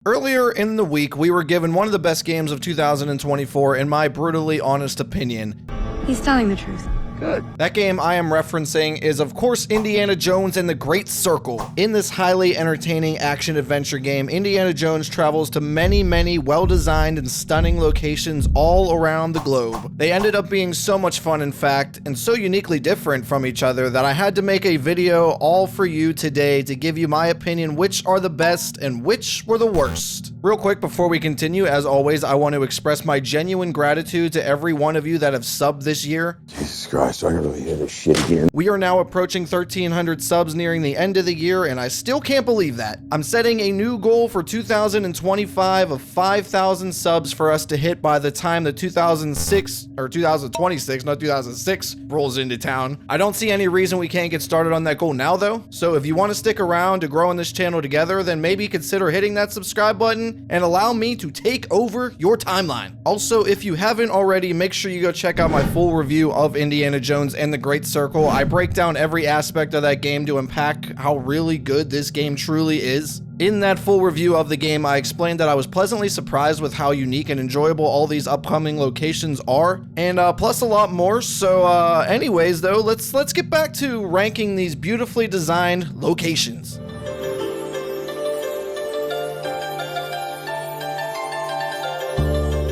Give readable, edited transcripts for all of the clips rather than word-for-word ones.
Earlier in the week, we were given one of the best games of 2024 in my brutally honest opinion. He's telling the truth. Good. That game I am referencing is, of course, Indiana Jones and the Great Circle. In this highly entertaining action-adventure game, Indiana Jones travels to many well-designed and stunning locations all around the globe. They ended up being so much fun, in fact, and so uniquely different from each other that I had to make a video all for you today to give you my opinion which are the best and which were the worst. Real quick before we continue, as always, I want to express my genuine gratitude to every one of you that have subbed this year. Jesus Christ. I can really hear this shit again. We are now approaching 1,300 subs nearing the end of the year, and I still can't believe that. I'm setting a new goal for 2025 of 5,000 subs for us to hit by the time the 2026 rolls into town. I don't see any reason we can't get started on that goal now though, so if you want to stick around to grow on this channel together, then maybe consider hitting that subscribe button and allow me to take over your timeline. Also, if you haven't already, make sure you go check out my full review of Indiana Jones and the Great Circle. I break down every aspect of that game to unpack how really good this game truly is. In that full review of the game, I explained that I was pleasantly surprised with how unique and enjoyable all these upcoming locations are, and plus a lot more. So anyways though, let's get back to ranking these beautifully designed locations.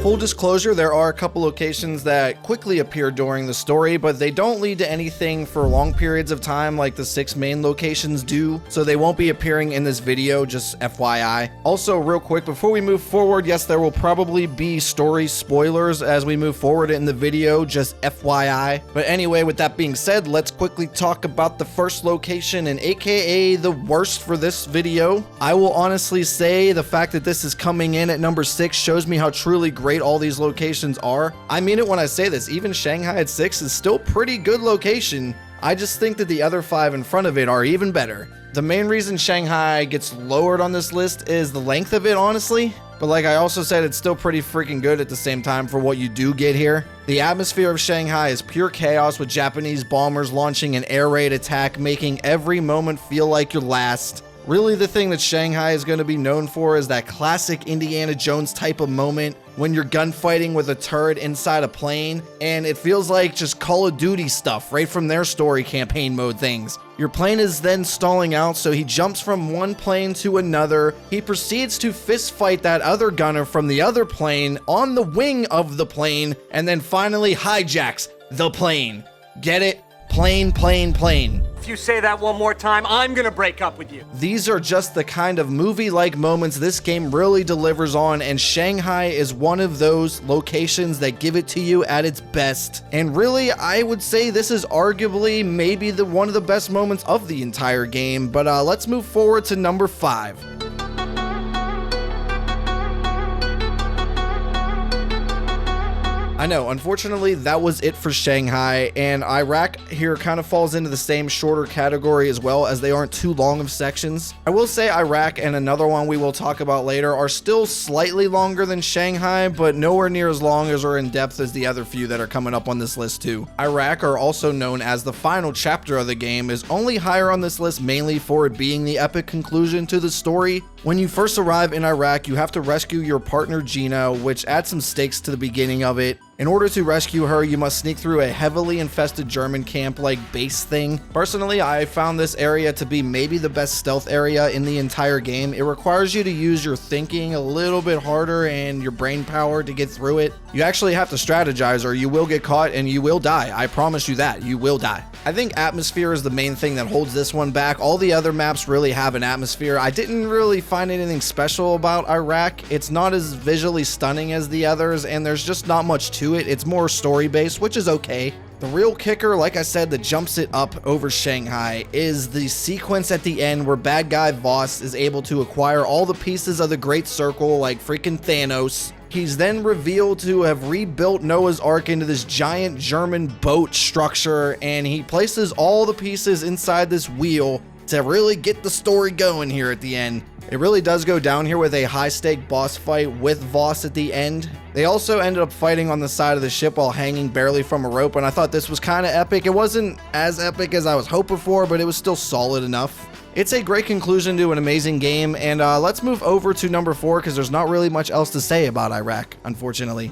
Full disclosure, there are a couple locations that quickly appear during the story, but they don't lead to anything for long periods of time like the 6 main locations do, so they won't be appearing in this video, just FYI. Also, real quick, before we move forward, yes, there will probably be story spoilers as we move forward in the video, just FYI. But anyway, with that being said, let's quickly talk about the first location, and aka the worst for this video. I will honestly say the fact that this is coming in at number 6 shows me how truly great all these locations are. I mean it when I say this, even Shanghai at 6 is still pretty good location. I just think that the other 5 in front of it are even better. The main reason Shanghai gets lowered on this list is the length of it, honestly. But like I also said, it's still pretty freaking good at the same time for what you do get here. The atmosphere of Shanghai is pure chaos with Japanese bombers launching an air raid attack, making every moment feel like your last. Really, the thing that Shanghai is going to be known for is that classic Indiana Jones type of moment when you're gunfighting with a turret inside a plane, and it feels like just Call of Duty stuff right from their story campaign mode things. Your plane is then stalling out, so he jumps from one plane to another. He proceeds to fist fight that other gunner from the other plane on the wing of the plane, and then finally hijacks the plane. Get it? Plane. If you say that one more time, I'm gonna break up with you. These are just the kind of movie-like moments this game really delivers on, and Shanghai is one of those locations that give it to you at its best. And really, I would say this is arguably maybe one of the best moments of the entire game, but let's move forward to number 5. I know, unfortunately, that was it for Shanghai, and Iraq here kind of falls into the same shorter category as well, as they aren't too long of sections. I will say Iraq and another one we will talk about later are still slightly longer than Shanghai, but nowhere near as long as or in depth as the other few that are coming up on this list too. Iraq, or also known as the final chapter of the game, is only higher on this list mainly for it being the epic conclusion to the story. When you first arrive in Iraq, you have to rescue your partner Gina, which adds some stakes to the beginning of it. In order to rescue her, you must sneak through a heavily infested German camp-like base thing. Personally, I found this area to be maybe the best stealth area in the entire game. It requires you to use your thinking a little bit harder and your brain power to get through it. You actually have to strategize or you will get caught and you will die. I promise you that, you will die. I think atmosphere is the main thing that holds this one back. All the other maps really have an atmosphere. I didn't really find anything special about Iraq. It's not as visually stunning as the others, and there's just not much to it. It's more story based, which is okay. The real kicker, like I said, that jumps it up over Shanghai is the sequence at the end where bad guy Voss is able to acquire all the pieces of the Great Circle like freaking Thanos. He's then revealed to have rebuilt Noah's Ark into this giant German boat structure, and he places all the pieces inside this wheel to really get the story going here at the end. It really does go down here with a high-stake boss fight with Voss at the end. They also ended up fighting on the side of the ship while hanging barely from a rope, and I thought this was kind of epic. It wasn't as epic as I was hoping for, but it was still solid enough. It's a great conclusion to an amazing game, and let's move over to number 4 because there's not really much else to say about Iraq, unfortunately.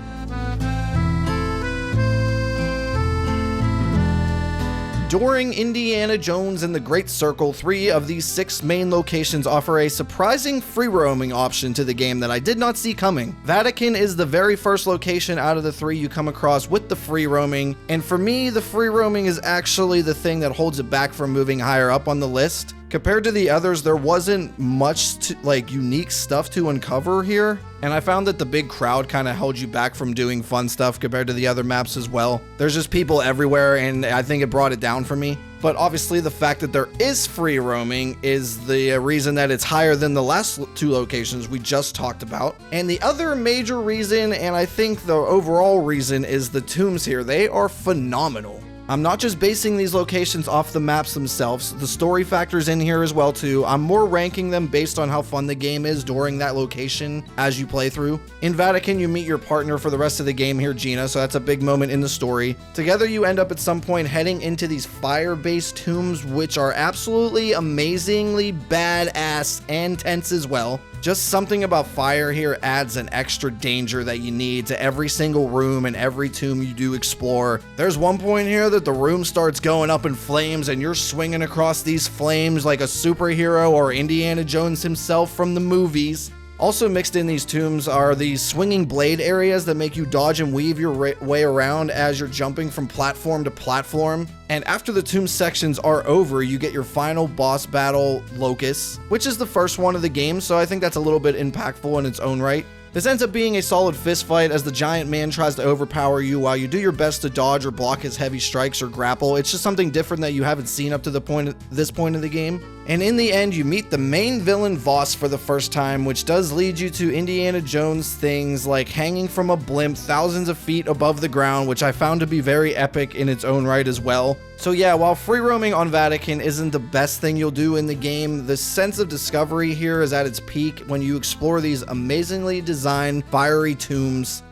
During Indiana Jones and the Great Circle, 3 of these 6 main locations offer a surprising free roaming option to the game that I did not see coming. Vatican is the very first location out of the 3 you come across with the free roaming, and for me, the free roaming is actually the thing that holds it back from moving higher up on the list. Compared to the others, there wasn't much unique stuff to uncover here, and I found that the big crowd kind of held you back from doing fun stuff compared to the other maps as well. There's just people everywhere, and I think it brought it down for me. But obviously the fact that there is free roaming is the reason that it's higher than the last 2 locations we just talked about. And the other major reason, and I think the overall reason, is the tombs here. They are phenomenal. I'm not just basing these locations off the maps themselves, the story factors in here as well too. I'm more ranking them based on how fun the game is during that location as you play through. In Vatican, you meet your partner for the rest of the game here, Gina, so that's a big moment in the story. Together you end up at some point heading into these fire-based tombs, which are absolutely amazingly badass and tense as well. Just something about fire here adds an extra danger that you need to every single room and every tomb you do explore. There's one point here that the room starts going up in flames and you're swinging across these flames like a superhero or Indiana Jones himself from the movies. Also mixed in these tombs are these swinging blade areas that make you dodge and weave your way around as you're jumping from platform to platform. And after the tomb sections are over, you get your final boss battle, Locust, which is the first one of the game, so I think that's a little bit impactful in its own right. This ends up being a solid fist fight as the giant man tries to overpower you while you do your best to dodge or block his heavy strikes or grapple. It's just something different that you haven't seen up to this point of the game. And in the end, you meet the main villain Voss for the first time, which does lead you to Indiana Jones things like hanging from a blimp thousands of feet above the ground, which I found to be very epic in its own right as well. So yeah, while free roaming on Vatican isn't the best thing you'll do in the game, the sense of discovery here is at its peak when you explore these amazingly designed fiery tombs.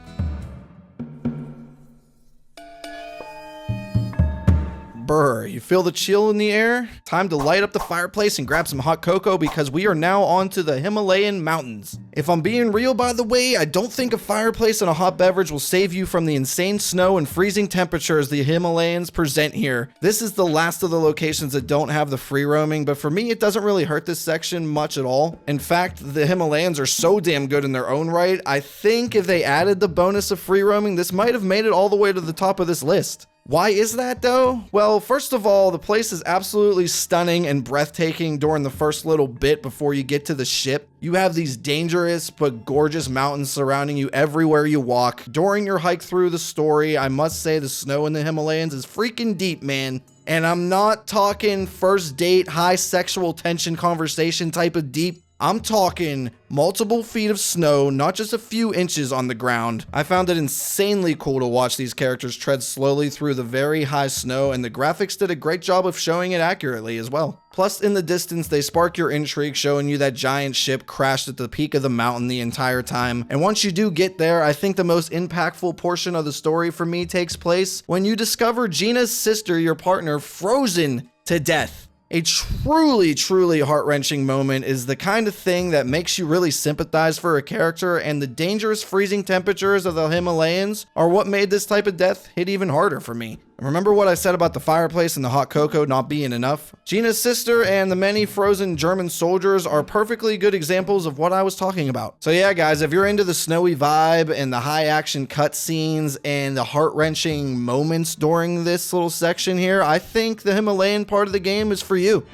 Brr, you feel the chill in the air? Time to light up the fireplace and grab some hot cocoa because we are now on to the Himalayan mountains. If I'm being real, by the way, I don't think a fireplace and a hot beverage will save you from the insane snow and freezing temperatures the Himalayas present here. This is the last of the locations that don't have the free roaming, but for me, it doesn't really hurt this section much at all. In fact, the Himalayas are so damn good in their own right, I think if they added the bonus of free roaming, this might have made it all the way to the top of this list. Why is that though? Well, first of all, the place is absolutely stunning and breathtaking during the first little bit before you get to the ship. You have these dangerous but gorgeous mountains surrounding you everywhere you walk. During your hike through the story, I must say the snow in the Himalayas is freaking deep, man. And I'm not talking first date, high sexual tension conversation type of deep. I'm talking multiple feet of snow, not just a few inches on the ground. I found it insanely cool to watch these characters tread slowly through the very high snow, and the graphics did a great job of showing it accurately as well. Plus, in the distance, they spark your intrigue, showing you that giant ship crashed at the peak of the mountain the entire time. And once you do get there, I think the most impactful portion of the story for me takes place when you discover Gina's sister, your partner, frozen to death. A truly heart-wrenching moment is the kind of thing that makes you really sympathize for a character, and the dangerous freezing temperatures of the Himalayas are what made this type of death hit even harder for me. Remember what I said about the fireplace and the hot cocoa not being enough? Gina's sister and the many frozen German soldiers are perfectly good examples of what I was talking about. So yeah, guys, if you're into the snowy vibe and the high action cutscenes and the heart-wrenching moments during this little section here, I think the Himalayan part of the game is for you.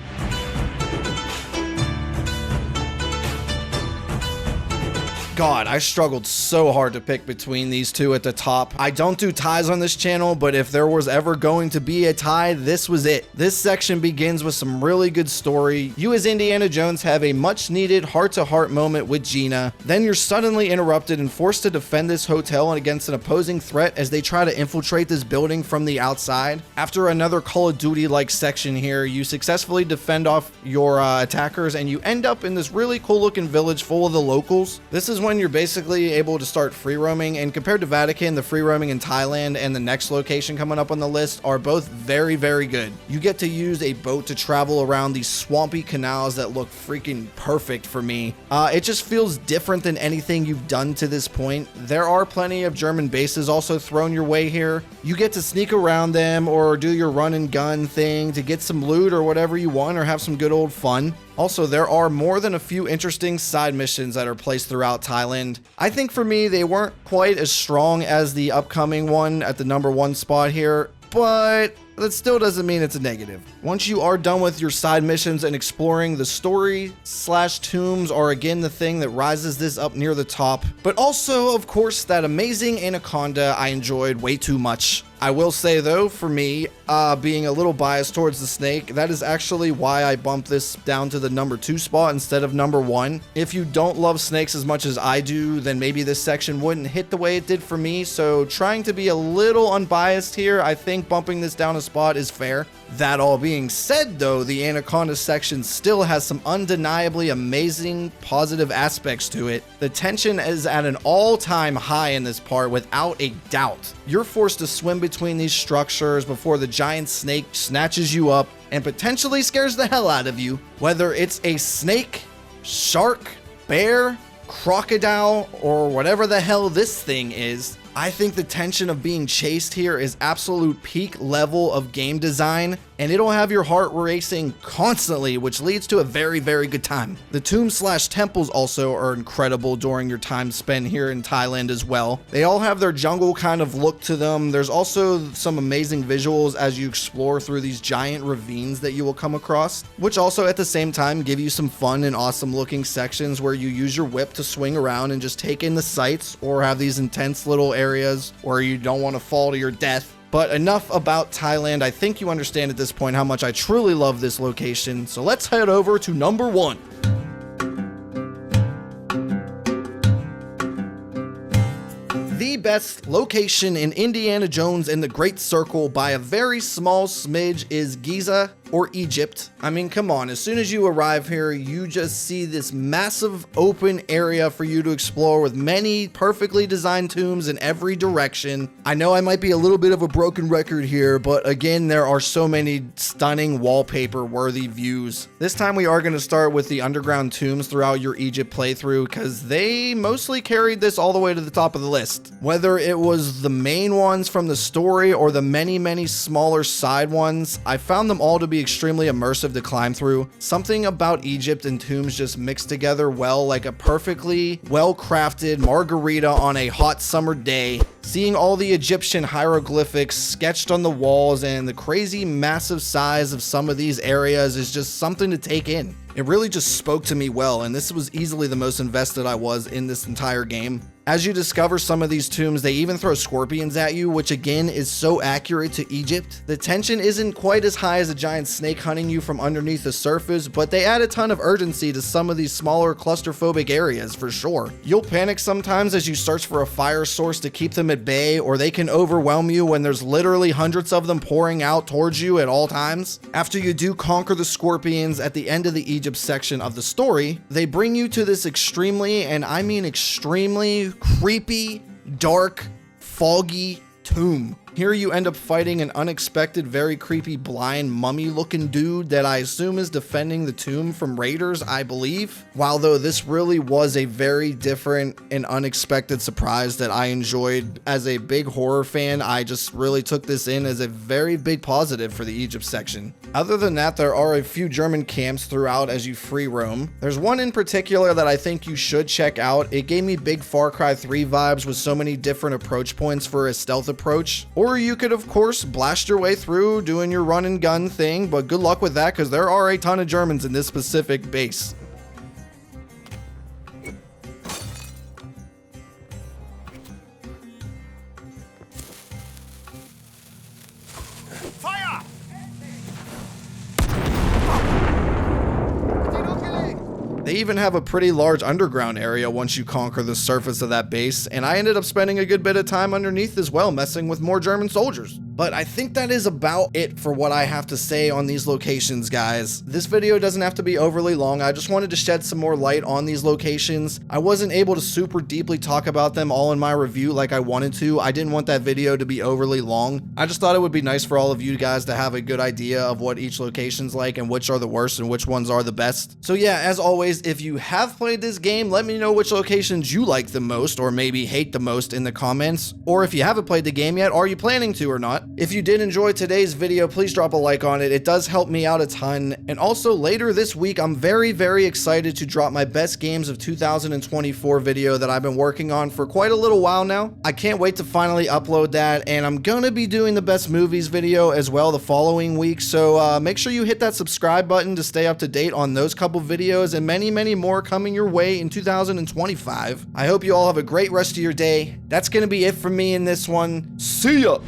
God, I struggled so hard to pick between these two at the top. I don't do ties on this channel, but if there was ever going to be a tie, this was it. This section begins with some really good story. You as Indiana Jones have a much needed heart-to-heart moment with Gina. Then you're suddenly interrupted and forced to defend this hotel against an opposing threat as they try to infiltrate this building from the outside. After another Call of Duty-like section here, you successfully defend off your attackers and you end up in this really cool-looking village full of the locals. This is when one, you're basically able to start free roaming, and compared to Vatican, the free roaming in Thailand and the next location coming up on the list are both very, very good. You get to use a boat to travel around these swampy canals that look freaking perfect for me. It just feels different than anything you've done to this point. There are plenty of German bases also thrown your way here. You get to sneak around them or do your run and gun thing to get some loot or whatever you want, or have some good old fun. Also, there are more than a few interesting side missions that are placed throughout Thailand. I think for me, they weren't quite as strong as the upcoming one at the #1 spot here, but that still doesn't mean it's a negative. Once you are done with your side missions and exploring, the story/tombs are again the thing that rises this up near the top. But also, of course, that amazing anaconda I enjoyed way too much. I will say though, for me, being a little biased towards the snake, that is actually why I bumped this down to the #2 spot instead of #1. If you don't love snakes as much as I do, then maybe this section wouldn't hit the way it did for me. So trying to be a little unbiased here, I think bumping this down a spot is fair. That all being said though, the anaconda section still has some undeniably amazing positive aspects to it. The tension is at an all-time high in this part without a doubt. You're forced to swim between these structures before the giant snake snatches you up and potentially scares the hell out of you. Whether it's a snake, shark, bear, crocodile, or whatever the hell this thing is, I think the tension of being chased here is absolute peak level of game design, and it'll have your heart racing constantly, which leads to a very, very good time. The tombs/temples also are incredible during your time spent here in Thailand as well. They all have their jungle kind of look to them. There's also some amazing visuals as you explore through these giant ravines that you will come across, which also at the same time give you some fun and awesome looking sections where you use your whip to swing around and just take in the sights, or have these intense little areas where you don't want to fall to your death. But enough about Thailand. I think you understand at this point how much I truly love this location. So let's head over to #1. The best location in Indiana Jones and the Great Circle by a very small smidge is Giza, or Egypt. I mean, come on, as soon as you arrive here, you just see this massive open area for you to explore with many perfectly designed tombs in every direction. I know I might be a little bit of a broken record here, but again, there are so many stunning wallpaper-worthy views. This time we are going to start with the underground tombs throughout your Egypt playthrough, because they mostly carried this all the way to the top of the list. Whether it was the main ones from the story or the many, many smaller side ones, I found them all to be extremely immersive to climb through. Something about Egypt and tombs just mixed together well, like a perfectly well-crafted margarita on a hot summer day. Seeing all the Egyptian hieroglyphics sketched on the walls and the crazy massive size of some of these areas is just something to take in. It really just spoke to me well, and this was easily the most invested I was in this entire game. As you discover some of these tombs, they even throw scorpions at you, which again is so accurate to Egypt. The tension isn't quite as high as a giant snake hunting you from underneath the surface, but they add a ton of urgency to some of these smaller claustrophobic areas for sure. You'll panic sometimes as you search for a fire source to keep them at bay, or they can overwhelm you when there's literally hundreds of them pouring out towards you at all times. After you do conquer the scorpions at the end of the Egypt section of the story, they bring you to this extremely, and I mean extremely, creepy, dark, foggy tomb. Here you end up fighting an unexpected, very creepy, blind, mummy-looking dude that I assume is defending the tomb from raiders, I believe. While though this really was a very different and unexpected surprise that I enjoyed as a big horror fan, I just really took this in as a very big positive for the Egypt section. Other than that, there are a few German camps throughout as you free roam. There's one in particular that I think you should check out. It gave me big Far Cry 3 vibes with so many different approach points for a stealth approach. Or you could, of course, blast your way through doing your run and gun thing, but good luck with that because there are a ton of Germans in this specific base. Fire! They even have a pretty large underground area once you conquer the surface of that base, and I ended up spending a good bit of time underneath as well, messing with more German soldiers. But I think that is about it for what I have to say on these locations, guys. This video doesn't have to be overly long. I just wanted to shed some more light on these locations. I wasn't able to super deeply talk about them all in my review like I wanted to. I didn't want that video to be overly long. I just thought it would be nice for all of you guys to have a good idea of what each location's like and which are the worst and which ones are the best. So yeah, as always, if you have played this game, let me know which locations you like the most or maybe hate the most in the comments. Or if you haven't played the game yet, are you planning to or not? If you did enjoy today's video, please drop a like on it. It does help me out a ton. And also later this week, I'm very excited to drop my best games of 2024 video that I've been working on for quite a little while now. I can't wait to finally upload that, and I'm gonna be doing the best movies video as well the following week. So make sure you hit that subscribe button to stay up to date on those couple videos and many more coming your way in 2025. I hope you all have a great rest of your day. That's gonna be it for me in this one. See ya!